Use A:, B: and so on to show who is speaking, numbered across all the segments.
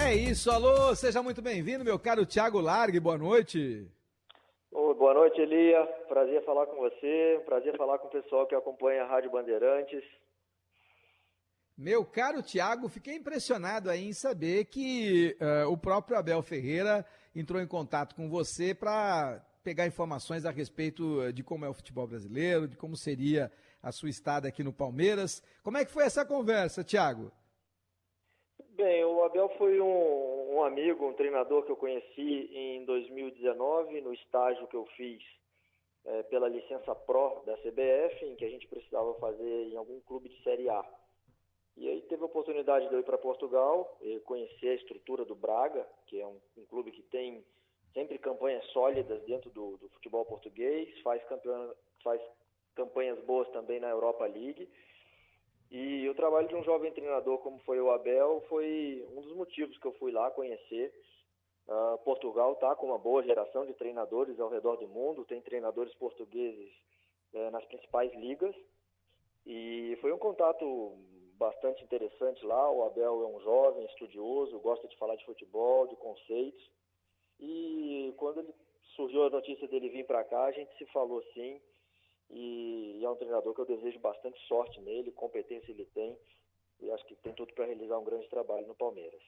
A: É isso, alô, seja muito bem-vindo, meu caro Thiago Largue, boa noite.
B: Boa noite, Elia, prazer falar com você, prazer falar com o pessoal que acompanha a Rádio Bandeirantes.
A: Meu caro Thiago, fiquei impressionado aí em saber que o próprio Abel Ferreira entrou em contato com você para pegar informações a respeito de como é o futebol brasileiro, de como seria a sua estada aqui no Palmeiras. Como é que foi essa conversa, Thiago?
B: Bem, o Abel foi um amigo, um treinador que eu conheci em 2019, no estágio que eu fiz pela licença Pro da CBF, em que a gente precisava fazer em algum clube de Série A. E aí teve a oportunidade de eu ir para Portugal, conhecer a estrutura do Braga, que é um clube que tem sempre campanhas sólidas dentro do futebol português, faz campanhas boas também na Europa League. E o trabalho de um jovem treinador como foi o Abel foi um dos motivos que eu fui lá conhecer. Portugal está com uma boa geração de treinadores ao redor do mundo, tem treinadores portugueses nas principais ligas. E foi um contato bastante interessante lá. O Abel é um jovem, estudioso, gosta de falar de futebol, de conceitos. E quando surgiu a notícia dele vir para cá, a gente se falou sim. E é um treinador que eu desejo bastante sorte nele, competência ele tem, e acho que tem tudo para realizar um grande trabalho no Palmeiras.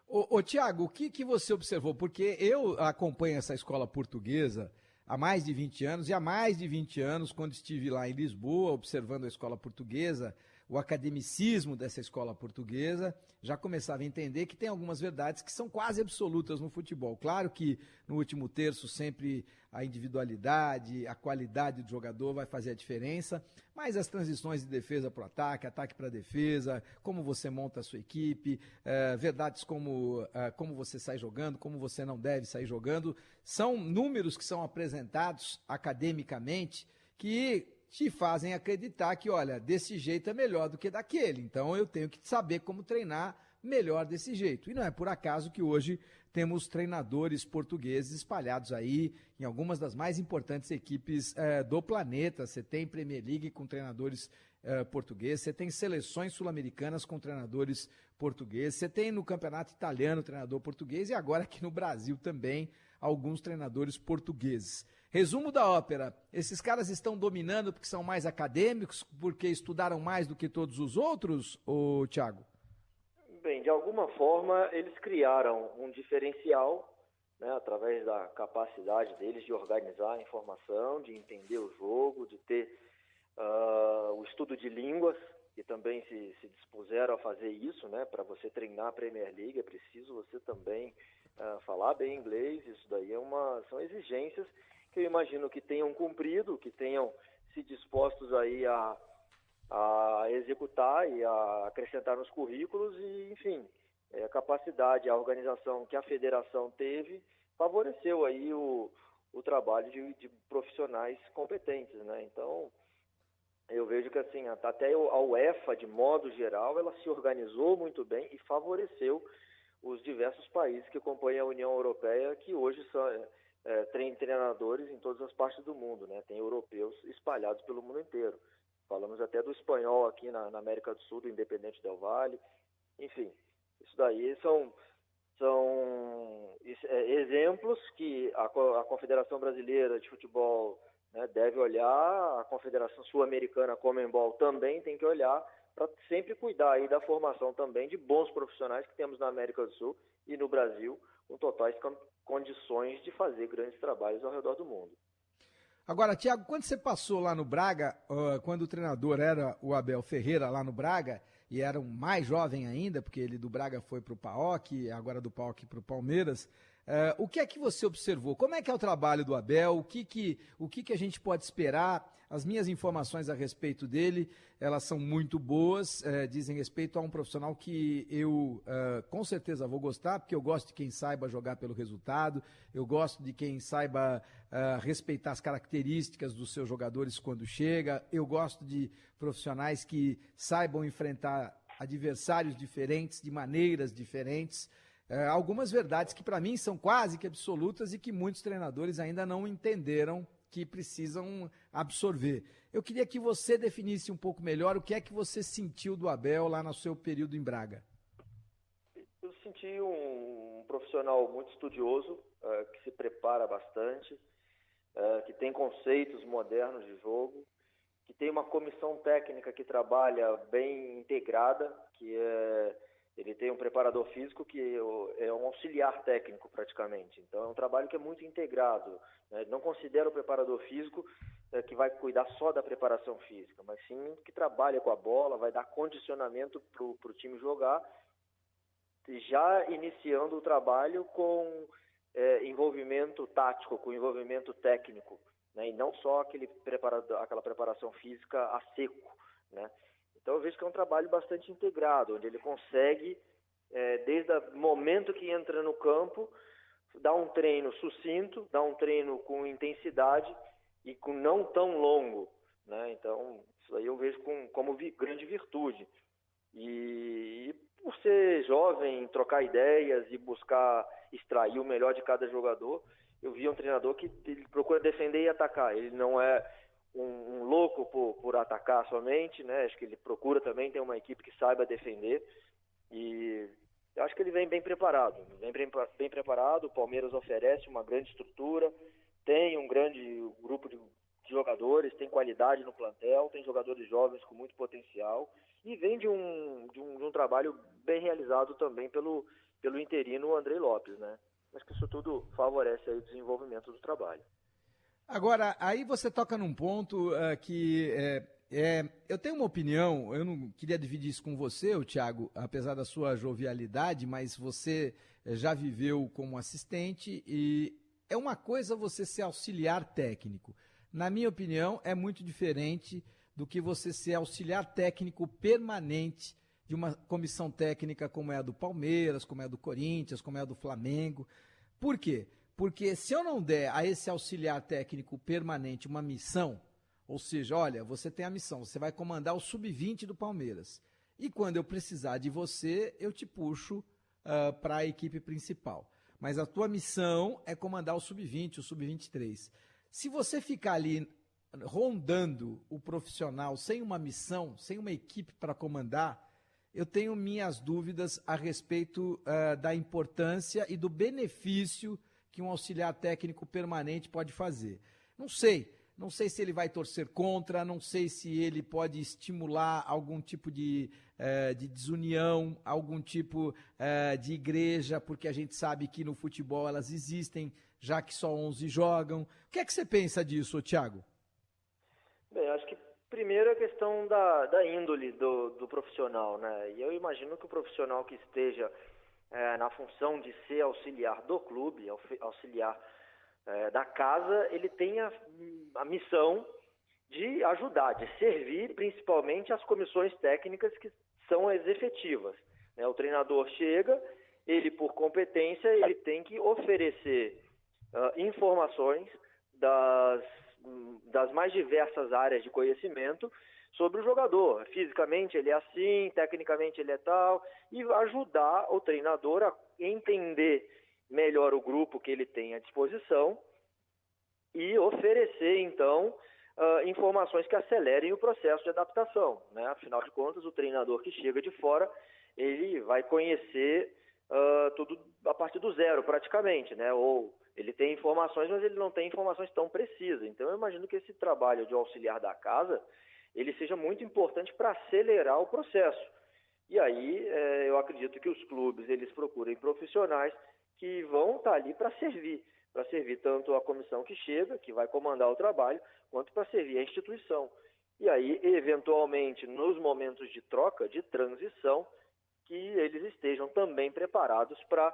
A: Ô Thiago, o que você observou? Porque eu acompanho essa escola portuguesa há mais de 20 anos, e há mais de 20 anos, quando estive lá em Lisboa, observando a escola portuguesa, o academicismo dessa escola portuguesa, já começava a entender que tem algumas verdades que são quase absolutas no futebol. Claro que no último terço sempre a individualidade, a qualidade do jogador vai fazer a diferença, mas as transições de defesa para o ataque para a defesa, como você monta a sua equipe, verdades como você sai jogando, como você não deve sair jogando, são números que são apresentados academicamente que te fazem acreditar que, olha, desse jeito é melhor do que daquele. Então eu tenho que saber como treinar melhor desse jeito. E não é por acaso que hoje temos treinadores portugueses espalhados aí em algumas das mais importantes equipes do planeta. Você tem Premier League com treinadores portugueses, você tem seleções sul-americanas com treinadores portugueses, você tem no campeonato italiano treinador português e agora aqui no Brasil também alguns treinadores portugueses. Resumo da ópera, esses caras estão dominando porque são mais acadêmicos, porque estudaram mais do que todos os outros, ô Thiago?
B: Bem, de alguma forma eles criaram um diferencial, né, através da capacidade deles de organizar a informação, de entender o jogo, de ter o estudo de línguas, que também se dispuseram a fazer isso, né? Para você treinar a Premier League é preciso você também falar bem inglês. Isso daí são exigências que eu imagino que tenham cumprido, que tenham se dispostos aí a executar e a acrescentar nos currículos e, enfim, a capacidade, a organização que a federação teve favoreceu aí o trabalho de profissionais competentes, né? Então, eu vejo que assim, até a UEFA, de modo geral, ela se organizou muito bem e favoreceu os diversos países que compõem a União Europeia, que hoje têm treinadores em todas as partes do mundo, né? Tem europeus espalhados pelo mundo inteiro. Falamos até do espanhol aqui na América do Sul, do Independente Del Valle. Enfim, isso daí são exemplos que a Confederação Brasileira de Futebol, né, deve olhar, a Confederação Sul-Americana, Conmebol, também tem que olhar para sempre cuidar aí da formação também de bons profissionais que temos na América do Sul e no Brasil, com totais condições de fazer grandes trabalhos ao redor do mundo.
A: Agora, Thiago, quando você passou lá no Braga, quando o treinador era o Abel Ferreira lá no Braga, e era um mais jovem ainda, porque ele do Braga foi para o PAOK, agora do PAOK para o Palmeiras, o que é que você observou? Como é que é o trabalho do Abel? O que a gente pode esperar? As minhas informações a respeito dele, elas são muito boas, dizem respeito a um profissional que eu com certeza vou gostar, porque eu gosto de quem saiba jogar pelo resultado, eu gosto de quem saiba respeitar as características dos seus jogadores quando chega, eu gosto de profissionais que saibam enfrentar adversários diferentes, de maneiras diferentes, algumas verdades que para mim são quase que absolutas e que muitos treinadores ainda não entenderam que precisam absorver. Eu queria que você definisse um pouco melhor o que é que você sentiu do Abel lá no seu período em Braga.
B: Eu senti um profissional muito estudioso, que se prepara bastante, que tem conceitos modernos de jogo, que tem uma comissão técnica que trabalha bem integrada, ele tem um preparador físico que é um auxiliar técnico praticamente. Então é um trabalho que é muito integrado, né? Não considero o preparador físico que vai cuidar só da preparação física, mas sim que trabalha com a bola, vai dar condicionamento para o time jogar, já iniciando o trabalho com envolvimento tático, com envolvimento técnico, né? E não só aquela preparação física a seco, né? Então eu vejo que é um trabalho bastante integrado, onde ele consegue, desde o momento que entra no campo, dar um treino sucinto, dar um treino com intensidade e com não tão longo, né? Então isso aí eu vejo como grande virtude. E por ser jovem, trocar ideias e buscar extrair o melhor de cada jogador, eu vi um treinador que ele procura defender e atacar. Ele não é um louco por atacar somente, né? Acho que ele procura também ter uma equipe que saiba defender. E eu acho que ele vem bem preparado. Bem preparado. O Palmeiras oferece uma grande estrutura, tem um grande grupo de jogadores, tem qualidade no plantel, tem jogadores jovens com muito potencial e vem de um trabalho bem realizado também pelo interino Andrei Lopes, né? Acho que isso tudo favorece aí o desenvolvimento do trabalho.
A: Agora, aí você toca num ponto eu tenho uma opinião, eu não queria dividir isso com você, Thiago, apesar da sua jovialidade, mas você já viveu como assistente e é uma coisa você ser auxiliar técnico. Na minha opinião, é muito diferente do que você ser auxiliar técnico permanente de uma comissão técnica como é a do Palmeiras, como é a do Corinthians, como é a do Flamengo. Por quê? Porque se eu não der a esse auxiliar técnico permanente uma missão, ou seja, olha, você tem a missão, você vai comandar o sub-20 do Palmeiras. E quando eu precisar de você, eu te puxo para a equipe principal. Mas a tua missão é comandar o sub-20, o sub-23. Se você ficar ali rondando o profissional sem uma missão, sem uma equipe para comandar, eu tenho minhas dúvidas a respeito da importância e do benefício que um auxiliar técnico permanente pode fazer. Não sei se ele vai torcer contra, não sei se ele pode estimular algum tipo de desunião, algum tipo de igreja, porque a gente sabe que no futebol elas existem, já que só 11 jogam. O que é que você pensa disso, Thiago?
B: Bem, acho que primeiro a questão da índole do profissional, né? E eu imagino que o profissional que esteja na função de ser auxiliar do clube, auxiliar da casa, ele tem a missão de ajudar, de servir principalmente as comissões técnicas que são as efetivas, né? O treinador chega, ele por competência, ele tem que oferecer informações das mais diversas áreas de conhecimento sobre o jogador. Fisicamente ele é assim, tecnicamente ele é tal, e ajudar o treinador a entender melhor o grupo que ele tem à disposição e oferecer, então, informações que acelerem o processo de adaptação, né? Afinal de contas, o treinador que chega de fora, ele vai conhecer tudo a partir do zero, praticamente, né? Ou ele tem informações, mas ele não tem informações tão precisas. Então, eu imagino que esse trabalho de auxiliar da casa, ele seja muito importante para acelerar o processo. E aí, eu acredito que os clubes, eles procurem profissionais que vão estar ali para servir tanto a comissão que chega, que vai comandar o trabalho, quanto para servir a instituição. E aí, eventualmente, nos momentos de troca, de transição, que eles estejam também preparados para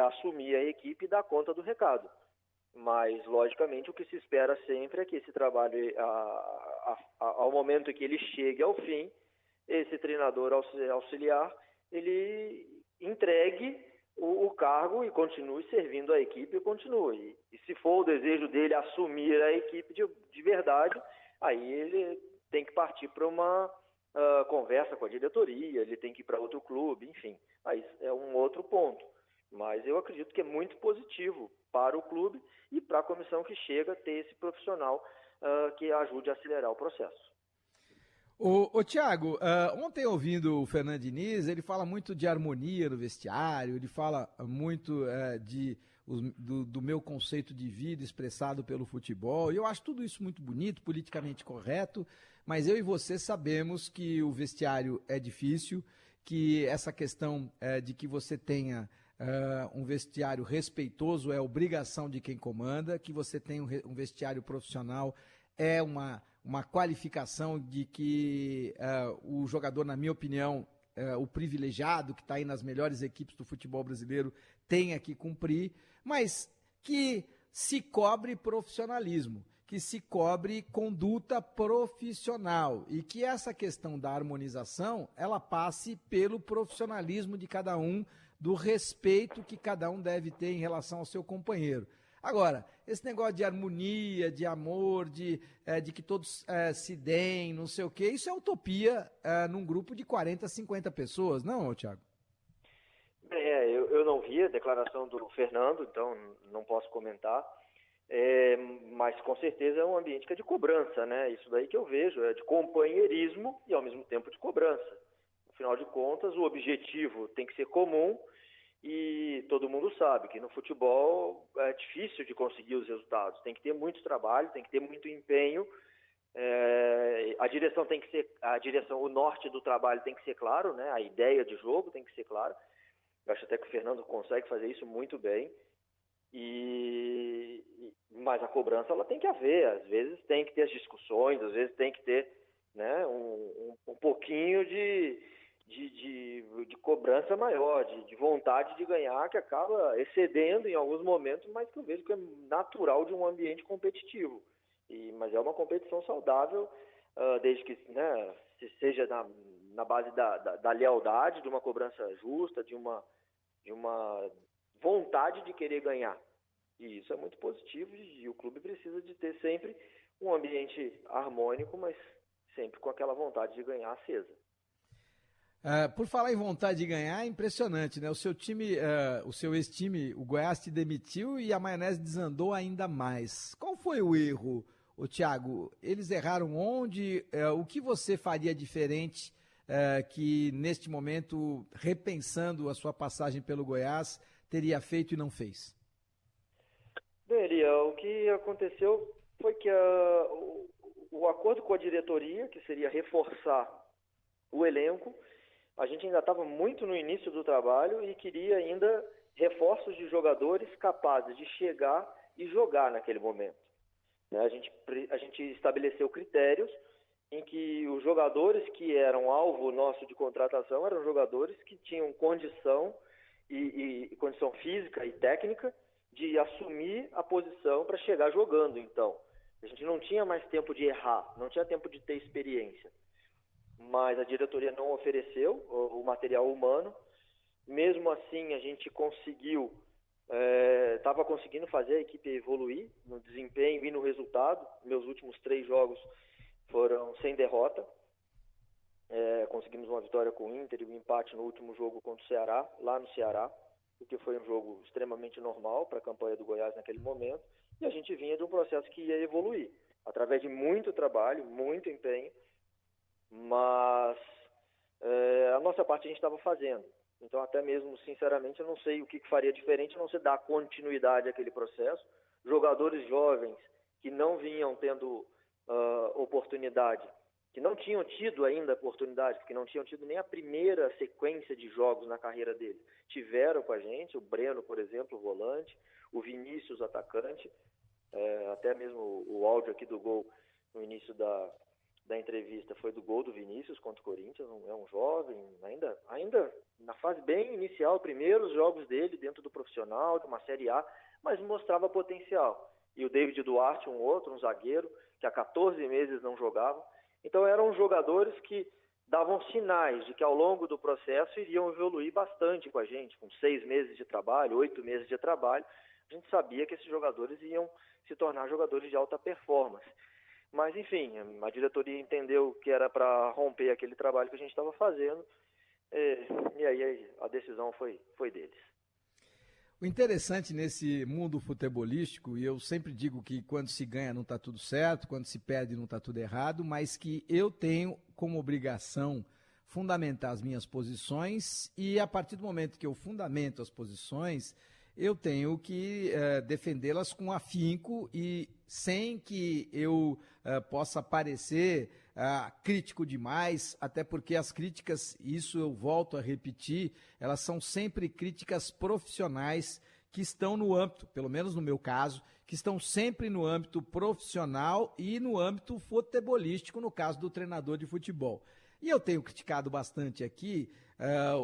B: assumir a equipe e dar conta do recado. Mas, logicamente, o que se espera sempre é que esse trabalho, ao momento que ele chegue ao fim, esse treinador auxiliar, ele entregue o cargo e continue servindo a equipe e continue. E se for o desejo dele assumir a equipe de verdade, aí ele tem que partir para uma conversa com a diretoria, ele tem que ir para outro clube, enfim. Aí é um outro ponto. Mas eu acredito que é muito positivo para o clube e para a comissão que chega ter esse profissional que ajude a acelerar o processo.
A: Ô Thiago, ontem ouvindo o Fernando Diniz, ele fala muito de harmonia no vestiário, ele fala muito do meu conceito de vida expressado pelo futebol, e eu acho tudo isso muito bonito, politicamente correto, mas eu e você sabemos que o vestiário é difícil, que essa questão de que você tenha um vestiário respeitoso é obrigação de quem comanda, que você tenha um vestiário profissional é uma qualificação de que o jogador, na minha opinião, o privilegiado, que está aí nas melhores equipes do futebol brasileiro, tenha que cumprir, mas que se cobre profissionalismo, que se cobre conduta profissional e que essa questão da harmonização, ela passe pelo profissionalismo de cada um, do respeito que cada um deve ter em relação ao seu companheiro. Agora, esse negócio de harmonia, de amor, de que todos se deem, não sei o quê, isso é utopia num grupo de 40, 50 pessoas, não, Thiago?
B: Eu não vi a declaração do Fernando, então não posso comentar, mas com certeza é um ambiente que é de cobrança, né? Isso daí que eu vejo, é de companheirismo e ao mesmo tempo de cobrança. Afinal de contas, o objetivo tem que ser comum. E todo mundo sabe que no futebol é difícil de conseguir os resultados. Tem que ter muito trabalho, tem que ter muito empenho. A direção tem que ser, o norte do trabalho tem que ser claro, né? A ideia de jogo tem que ser clara. Eu acho até que o Fernando consegue fazer isso muito bem. Mas a cobrança ela tem que haver. Às vezes tem que ter as discussões, às vezes tem que ter, né, um pouquinho de cobrança maior, de vontade de ganhar, que acaba excedendo em alguns momentos, mas que eu vejo que é natural de um ambiente competitivo. Mas é uma competição saudável, desde que, né, seja na base da lealdade, de uma cobrança justa, de uma vontade de querer ganhar. E isso é muito positivo e o clube precisa de ter sempre um ambiente harmônico, mas sempre com aquela vontade de ganhar acesa.
A: Por falar em vontade de ganhar, é impressionante, né? O seu time, o seu ex-time, o Goiás te demitiu e a maionese desandou ainda mais. Qual foi o erro, Thiago? Eles erraram onde? O que você faria diferente que, neste momento, repensando a sua passagem pelo Goiás, teria feito e não fez?
B: Bem, Elia, o que aconteceu foi que o acordo com a diretoria, que seria reforçar o elenco, a gente ainda estava muito no início do trabalho e queria ainda reforços de jogadores capazes de chegar e jogar naquele momento. A gente estabeleceu critérios em que os jogadores que eram alvo nosso de contratação eram jogadores que tinham condição e condição física e técnica de assumir a posição para chegar jogando. Então, a gente não tinha mais tempo de errar, não tinha tempo de ter experiência. Mas a diretoria não ofereceu o material humano. Mesmo assim, a gente conseguiu, estava conseguindo fazer a equipe evoluir no desempenho e no resultado. Meus últimos 3 jogos foram sem derrota. Conseguimos uma vitória com o Inter e um empate no último jogo contra o Ceará, lá no Ceará, o que foi um jogo extremamente normal para a campanha do Goiás naquele momento. E a gente vinha de um processo que ia evoluir, através de muito trabalho, muito empenho, mas a nossa parte a gente estava fazendo. Então, até mesmo, sinceramente, eu não sei o que faria diferente, a não ser dar continuidade àquele processo. Jogadores jovens que não vinham tendo oportunidade, que não tinham tido ainda oportunidade, porque não tinham tido nem a primeira sequência de jogos na carreira deles, tiveram com a gente, o Breno, por exemplo, o volante, o Vinícius, atacante, até mesmo o áudio aqui do gol no início da entrevista foi do gol do Vinícius contra o Corinthians. É um jovem, ainda na fase bem inicial, primeiros jogos dele dentro do profissional, de uma Série A, mas mostrava potencial. E o David Duarte, um zagueiro, que há 14 meses não jogava. Então eram jogadores que davam sinais de que ao longo do processo iriam evoluir bastante com a gente, com 6 meses de trabalho, 8 meses de trabalho. A gente sabia que esses jogadores iam se tornar jogadores de alta performance. Mas, enfim, a diretoria entendeu que era para romper aquele trabalho que a gente estava fazendo, e aí a decisão foi deles.
A: O interessante nesse mundo futebolístico, e eu sempre digo que quando se ganha não está tudo certo, quando se perde não está tudo errado, mas que eu tenho como obrigação fundamentar as minhas posições e a partir do momento que eu fundamento as posições, eu tenho que defendê-las com afinco e sem que eu possa parecer crítico demais, até porque as críticas, isso eu volto a repetir, elas são sempre críticas profissionais que estão no âmbito, pelo menos no meu caso, que estão sempre no âmbito profissional e no âmbito futebolístico, no caso do treinador de futebol. E eu tenho criticado bastante aqui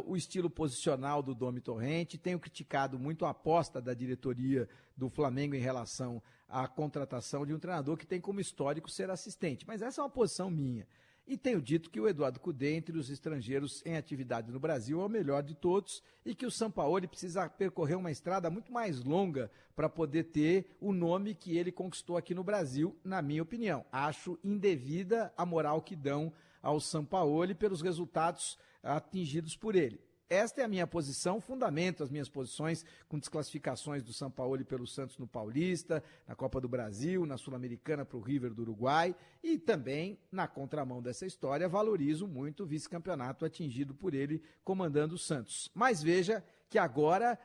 A: o estilo posicional do Domi Torrente, tenho criticado muito a aposta da diretoria do Flamengo em relação à contratação de um treinador que tem como histórico ser assistente. Mas essa é uma posição minha. E tenho dito que o Eduardo Cudê, entre os estrangeiros em atividade no Brasil, é o melhor de todos e que o Sampaoli precisa percorrer uma estrada muito mais longa para poder ter o nome que ele conquistou aqui no Brasil, na minha opinião. Acho indevida a moral que dão ao Sampaoli pelos resultados atingidos por ele. Esta é a minha posição, fundamento as minhas posições com desclassificações do Sampaoli pelo Santos no Paulista, na Copa do Brasil, na Sul-Americana para o River do Uruguai e também, na contramão dessa história, valorizo muito o vice-campeonato atingido por ele comandando o Santos. Mas veja que agora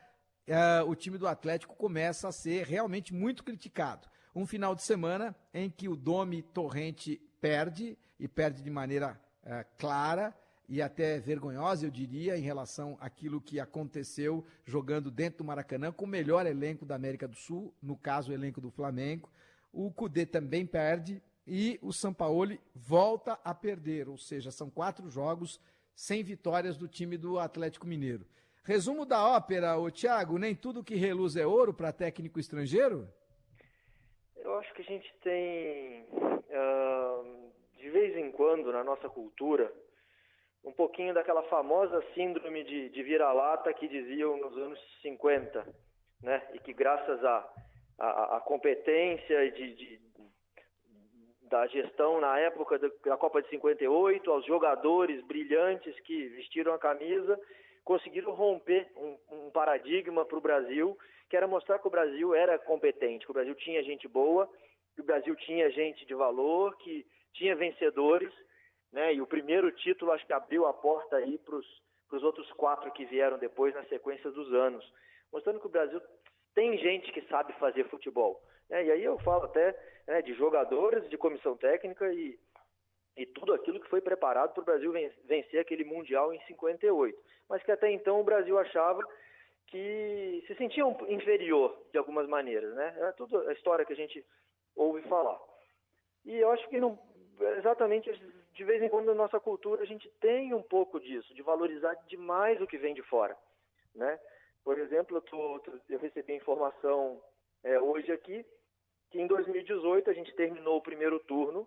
A: o time do Atlético começa a ser realmente muito criticado. Um final de semana em que o Domi Torrente perde, e perde de maneira clara, e até vergonhosa, eu diria, em relação àquilo que aconteceu jogando dentro do Maracanã com o melhor elenco da América do Sul, no caso o elenco do Flamengo. O Cudê também perde e o Sampaoli volta a perder, ou seja, são 4 jogos sem vitórias do time do Atlético Mineiro. Resumo da ópera, ô Thiago, nem tudo que reluz é ouro para técnico estrangeiro?
B: Eu acho que a gente tem, de vez em quando, na nossa cultura, um pouquinho daquela famosa síndrome de vira-lata que diziam nos anos 50, né? E que graças à competência da gestão na época da Copa de 58, aos jogadores brilhantes que vestiram a camisa, conseguiram romper um paradigma para o Brasil, que era mostrar que o Brasil era competente, que o Brasil tinha gente boa, que o Brasil tinha gente de valor, que tinha vencedores, né? E o primeiro título acho que abriu a porta aí para os outros 4 que vieram depois na sequência dos anos, mostrando que o Brasil tem gente que sabe fazer futebol, né? E aí eu falo até, né, de jogadores, de comissão técnica e tudo aquilo que foi preparado para o Brasil vencer aquele Mundial em 58, mas que até então o Brasil achava que se sentia inferior de algumas maneiras, né? É tudo a história que a gente ouve falar. E eu acho que não, exatamente, de vez em quando na nossa cultura a gente tem um pouco disso, de valorizar demais o que vem de fora, né? Por exemplo, eu recebi a informação hoje aqui que em 2018 a gente terminou o primeiro turno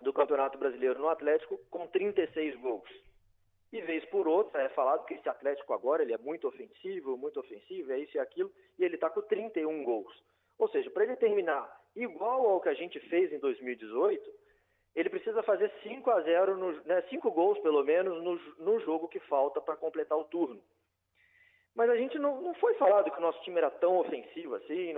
B: do Campeonato Brasileiro no Atlético com 36 gols. E vez por outra é falado que esse Atlético agora ele é muito ofensivo, é isso e aquilo, e ele está com 31 gols. Ou seja, para ele terminar igual ao que a gente fez em 2018, ele precisa fazer 5-0, 5 gols pelo menos no jogo que falta para completar o turno. Mas a gente não foi falado que o nosso time era tão ofensivo assim,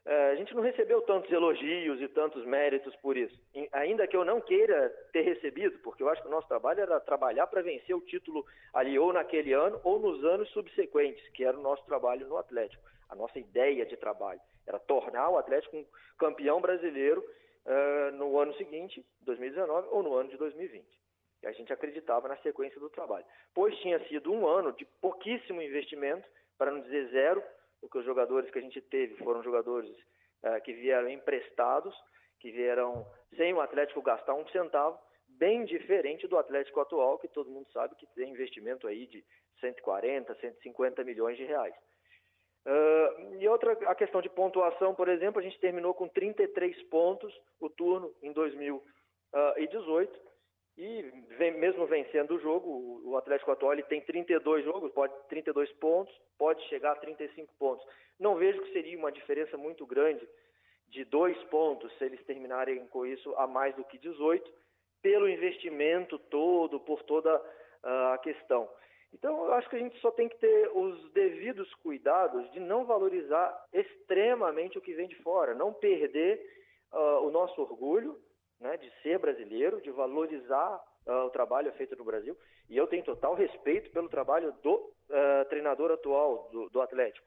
B: a gente não recebeu tantos elogios e tantos méritos por isso. Ainda que eu não queira ter recebido, porque eu acho que o nosso trabalho era trabalhar para vencer o título ali ou naquele ano ou nos anos subsequentes, que era o nosso trabalho no Atlético. A nossa ideia de trabalho era tornar o Atlético um campeão brasileiro no ano seguinte, 2019, ou no ano de 2020. E a gente acreditava na sequência do trabalho. Pois tinha sido um ano de pouquíssimo investimento, para não dizer zero, porque os jogadores que a gente teve foram jogadores que vieram emprestados, que vieram sem o Atlético gastar um centavo, bem diferente do Atlético atual, que todo mundo sabe que tem investimento aí de 140, 150 milhões de reais. E a questão de pontuação, por exemplo, a gente terminou com 33 pontos o turno em 2018, e mesmo vencendo o jogo, o Atlético atual ele tem 32 jogos, 32 pontos, pode chegar a 35 pontos. Não vejo que seria uma diferença muito grande de 2 pontos se eles terminarem com isso a mais do que 18, pelo investimento todo, por toda a questão. Então, eu acho que a gente só tem que ter os devidos cuidados de não valorizar extremamente o que vem de fora, não perder o nosso orgulho, né, de ser brasileiro, de valorizar o trabalho feito no Brasil. E eu tenho total respeito pelo trabalho do treinador atual do Atlético.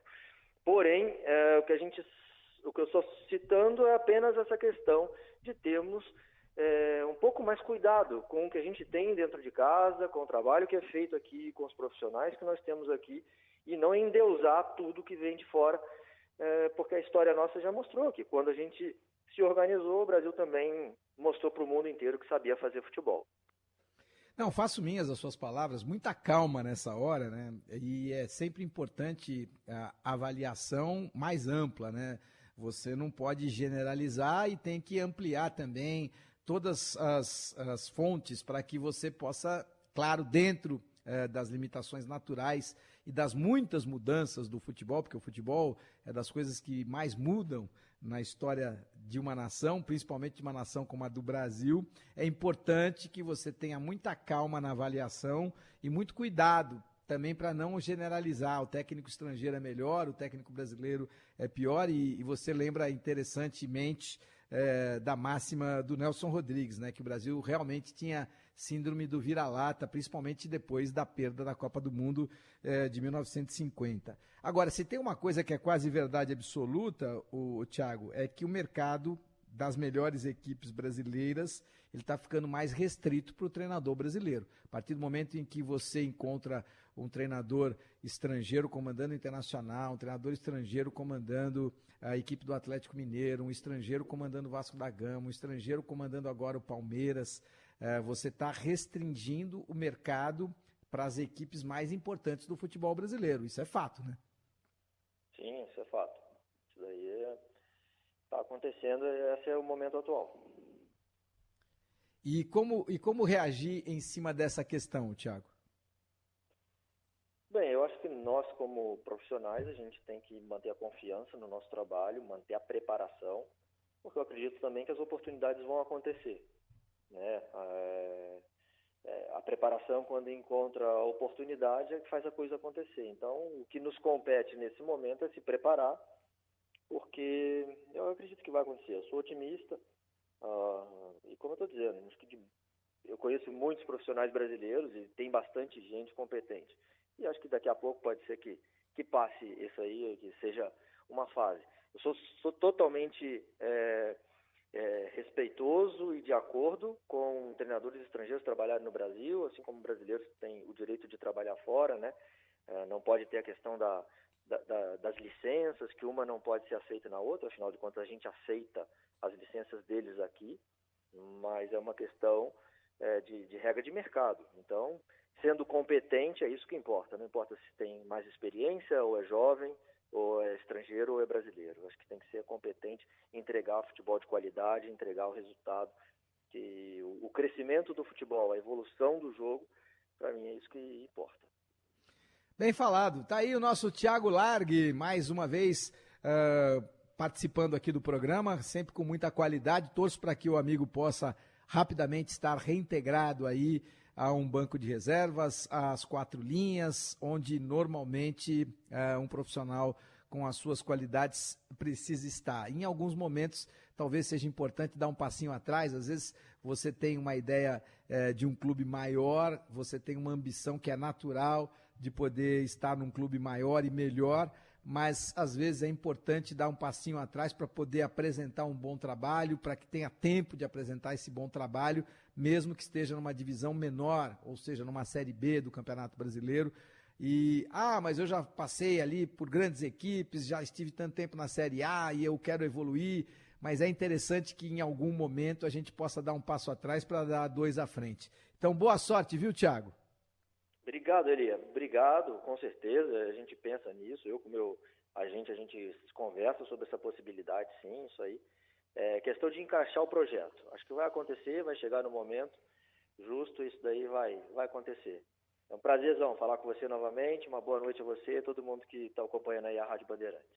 B: Porém, o que eu estou citando é apenas essa questão de termos um pouco mais cuidado com o que a gente tem dentro de casa, com o trabalho que é feito aqui, com os profissionais que nós temos aqui, e não endeusar tudo que vem de fora, porque a história nossa já mostrou que quando a gente se organizou, o Brasil também mostrou para o mundo inteiro que sabia fazer futebol.
A: Não, faço minhas as suas palavras, muita calma nessa hora, né? E é sempre importante a avaliação mais ampla, né? Você não pode generalizar e tem que ampliar também todas as fontes para que você possa, claro, dentro das limitações naturais e das muitas mudanças do futebol, porque o futebol é das coisas que mais mudam na história de uma nação, principalmente de uma nação como a do Brasil, é importante que você tenha muita calma na avaliação e muito cuidado também para não generalizar. O técnico estrangeiro é melhor, o técnico brasileiro é pior, e você lembra interessantemente da máxima do Nelson Rodrigues, né, que o Brasil realmente tinha síndrome do vira-lata, principalmente depois da perda da Copa do Mundo de 1950. Agora, se tem uma coisa que é quase verdade absoluta, Thiago, é que o mercado das melhores equipes brasileiras ele está ficando mais restrito para o treinador brasileiro. A partir do momento em que você encontra um treinador estrangeiro comandando o Internacional, um treinador estrangeiro comandando a equipe do Atlético Mineiro, um estrangeiro comandando o Vasco da Gama, um estrangeiro comandando agora o Palmeiras, você está restringindo o mercado para as equipes mais importantes do futebol brasileiro. Isso é fato, né?
B: Sim, isso é fato. Isso daí está acontecendo e esse é o momento atual.
A: E como reagir em cima dessa questão, Thiago?
B: Bem, eu acho que nós, como profissionais, a gente tem que manter a confiança no nosso trabalho, manter a preparação, porque eu acredito também que as oportunidades vão acontecer, né? A preparação, quando encontra a oportunidade, é que faz a coisa acontecer. Então, o que nos compete nesse momento é se preparar, porque eu acredito que vai acontecer. Eu sou otimista, e como eu estou dizendo, acho que eu conheço muitos profissionais brasileiros e tem bastante gente competente. E acho que daqui a pouco pode ser que passe isso aí, que seja uma fase. Eu sou totalmente respeitoso e de acordo com treinadores estrangeiros trabalharem no Brasil, assim como brasileiros têm o direito de trabalhar fora, né? Não pode ter a questão das licenças, que uma não pode ser aceita na outra, afinal de contas a gente aceita as licenças deles aqui, mas é uma questão de regra de mercado. Então, sendo competente, é isso que importa. Não importa se tem mais experiência, ou é jovem, ou é estrangeiro, ou é brasileiro. Acho que tem que ser competente, entregar futebol de qualidade, entregar o resultado. Que o crescimento do futebol, a evolução do jogo, para mim é isso que importa.
A: Bem falado. Tá aí o nosso Thiago Largue, mais uma vez participando aqui do programa, sempre com muita qualidade. Torço para que o amigo possa rapidamente estar reintegrado aí a um banco de reservas, às 4 linhas, onde normalmente um profissional com as suas qualidades precisa estar. Em alguns momentos, talvez seja importante dar um passinho atrás. Às vezes você tem uma ideia de um clube maior, você tem uma ambição que é natural de poder estar num clube maior e melhor, mas às vezes é importante dar um passinho atrás para poder apresentar um bom trabalho, para que tenha tempo de apresentar esse bom trabalho, mesmo que esteja numa divisão menor, ou seja, numa Série B do Campeonato Brasileiro. Mas eu já passei ali por grandes equipes, já estive tanto tempo na Série A e eu quero evoluir, mas é interessante que em algum momento a gente possa dar um passo atrás para dar 2 à frente. Então, boa sorte, viu, Thiago?
B: Obrigado, Elia. Obrigado, com certeza. A gente pensa nisso. Eu com o meu agente, a gente conversa sobre essa possibilidade, sim, isso aí. É questão de encaixar o projeto. Acho que vai acontecer, vai chegar no momento justo, isso daí vai acontecer. É um prazerzão falar com você novamente. Uma boa noite a você e a todo mundo que está acompanhando aí a Rádio Bandeirantes.